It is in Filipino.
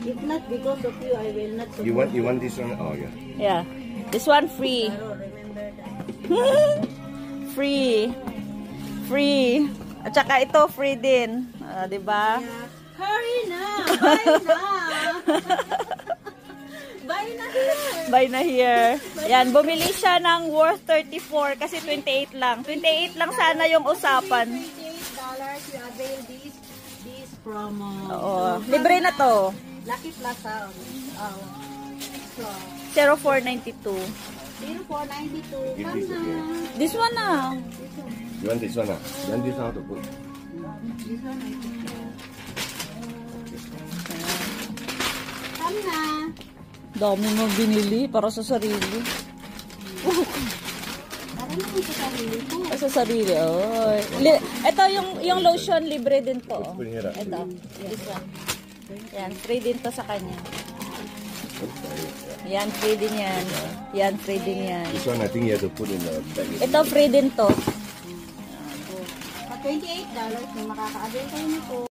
If not because of you, I will not support You want this one? Oh, yeah. Yeah. This one free. Remember that. Free. Free. At saka ito free din. Diba? Yeah. Hurry na! Buy na! Buy na here! Buy na here. Yan, bumili siya ng worth 34 kasi 28 lang. 28 lang sana yung usapan. $28 you avail this promo. Oo. Libre na to. Lucky Plaza. Oh. So, 0492. 0492. Give Come this, na. okay. This one na. You want this one? You want this one to put? This one I think. Come na. Dami mo binili para sa sarili. Para naman sa sarili ko. Sa sarili, oh. Ito yung lotion, libre din to. Oh. Ito. This one. Yan, free din to sa kanya. Yan, free din yan. Yan, free din yan. This one I think you have to put in the bag. Ito, free din to. $28 may makaka-avail kayo nito.